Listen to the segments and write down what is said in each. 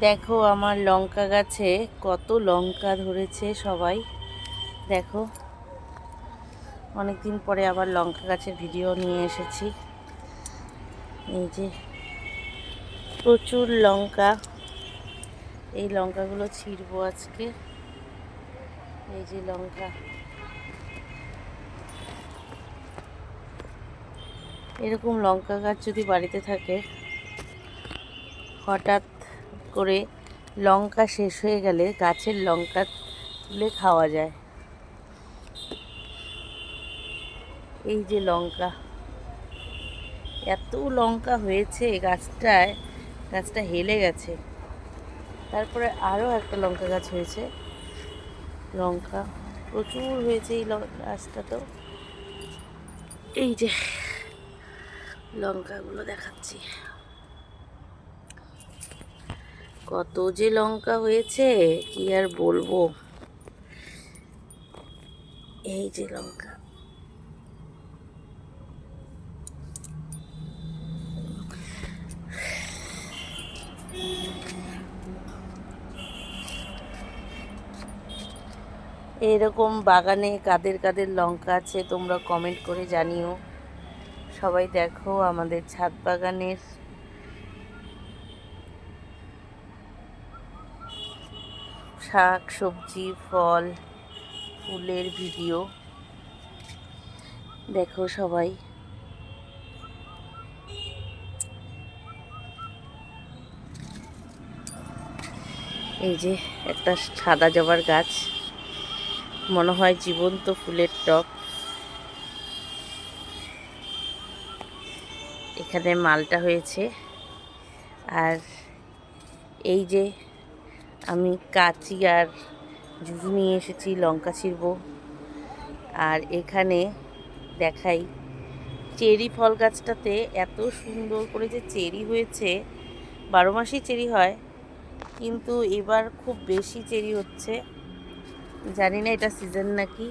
দেখো আমার লঙ্কা গাছে কত লঙ্কা ধরেছে সবাই দেখো। অনেকদিন পরে আবার লঙ্কা গাছের ভিডিও নিয়ে এসেছি। এই যে প্রচুর লঙ্কা, এই লঙ্কাগুলো ছিঁড়বো আজকে। এই যে লঙ্কা, এরকম লঙ্কা গাছ যদি বাড়িতে থাকে, হঠাৎ করে লঙ্কা শেষ হয়ে গেলে গাছের লঙ্কা তুলে খাওয়া যায়। এই যে লঙ্কা, এত লঙ্কা হয়েছে গাছটায়, গাছটা হেলে গেছে। তারপরে আরও একটা লঙ্কা গাছ হয়েছে, লঙ্কা প্রচুর হয়েছে এই গাছটা। তো এই যে লঙ্কাগুলো দেখাচ্ছি, কত যে লঙ্কা হয়েছে কি আর বলবো। এই যে লঙ্কা, এরকম বাগানে কাদের কাদের লঙ্কা আছে তোমরা কমেন্ট করে জানিও। সবাই দেখো আমাদের ছাদ বাগানের শাক সবজি ফল ফুলের ভিডিও দেখো সবাই। এই যে একটা সাদা জবার গাছ, মনে হয় জীবন্ত ফুলের টব। এখানে মালটা হয়েছে। আর এই যে আমি কাঁচি আর ঝুড়ি নিয়ে এসেছি লঙ্কা ছিঁড়বো। আর এখানে দেখাই চেরি ফল গাছটাতে এত সুন্দর করে যে চেরি হয়েছে। 12 মাসই চেরি হয়, কিন্তু এবার খুব বেশি চেরি হচ্ছে। জানি না এটা সিজন নাকি,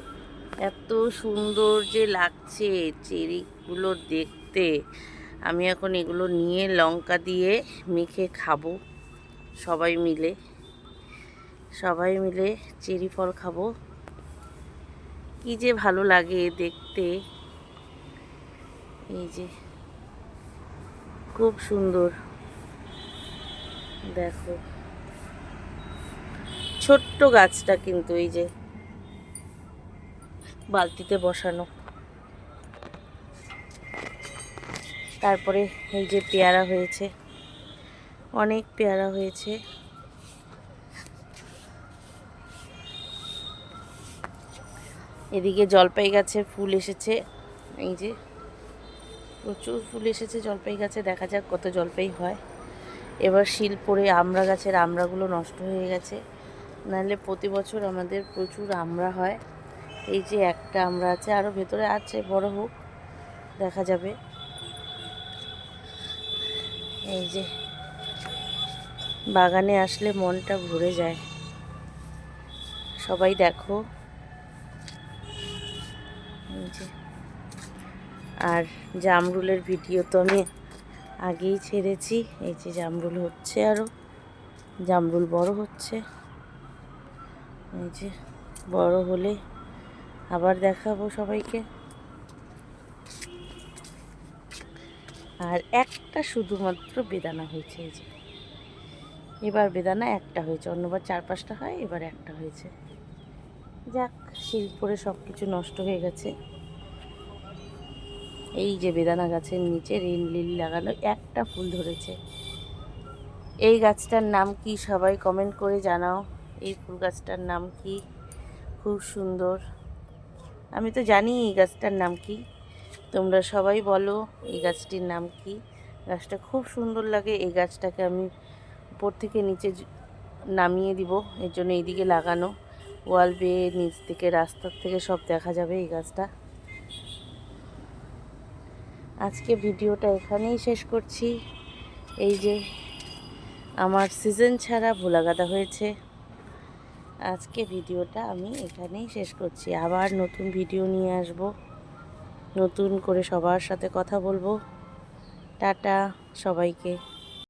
এত সুন্দর যে লাগছে চেরিগুলো দেখতে। আমি এখন এগুলো নিয়ে লঙ্কা দিয়ে মেখে খাবো সবাই মিলে। চেরি ফল খাবো, কি যে ভালো লাগে দেখতে। এই যে খুব সুন্দর দেখো, ছোট্ট গাছটা কিন্তু এই যে বালতিতে বসানো। তারপরে এই যে পেয়ারা হয়েছে, অনেক পেয়ারা হয়েছে। এদিকে জলপাই গাছে ফুল এসেছে, এই যে প্রচুর ফুল এসেছে জলপাই গাছে। দেখা যাক কত জলপাই হয়। এবার শিল পড়ে আমড়া গাছের আমড়াগুলো নষ্ট হয়ে গেছে, নাহলে প্রতি বছর আমাদের প্রচুর আমড়া হয়। এই যে একটা আমড়া আছে, আরও ভেতরে আছে, বড় হোক দেখা যাবে। এই যে বাগানে আসলে মনটা ভরে যায়। সবাই দেখো। এই যে আর জামরুলের ভিডিও তো আমি আগেই ছেড়েছি। এই যে জামরুল হচ্ছে, আরও জামরুল বড় হচ্ছে। এই যে বড় হলে আবার দেখাবো সবাইকে। আর একটা শুধুমাত্র বেদানা হয়েছে, এই যে এবার বেদানা একটা হয়েছে, অন্যবার 4-5টা হয়, এবার একটা হয়েছে। যাক, শিল পরে সব কিছু নষ্ট হয়ে গেছে। এই যে বেদানা গাছের নিচে রেন লিলি লাগানো, একটা ফুল ধরেছে। এই গাছটার নাম কি সবাই কমেন্ট করে জানাও। এই ফুল গাছটার নাম কি? খুব সুন্দর। আমি তো জানি এই গাছটার নাম কি, তোমরা সবাই বলো এই গাছটির নাম কি। গাছটা খুব সুন্দর লাগে। এই গাছটাকে আমি উপর থেকে নিচে নামিয়ে দিব, এর জন্য এইদিকে লাগানো। ওয়াল বেয়ে নিচ থেকে রাস্তার থেকে সব দেখা যাবে এই গাছটা। আজকে ভিডিওটা এখানেই শেষ করছি। এই যে আমার সিজন ছাড়া ভোলা গাঁদা হয়েছে। আজকে ভিডিওটা আমি এখানেই শেষ করছি। আবার নতুন ভিডিও নিয়ে আসব, নতুন করে সবার সাথে কথা বলবো। টাটা সবাইকে।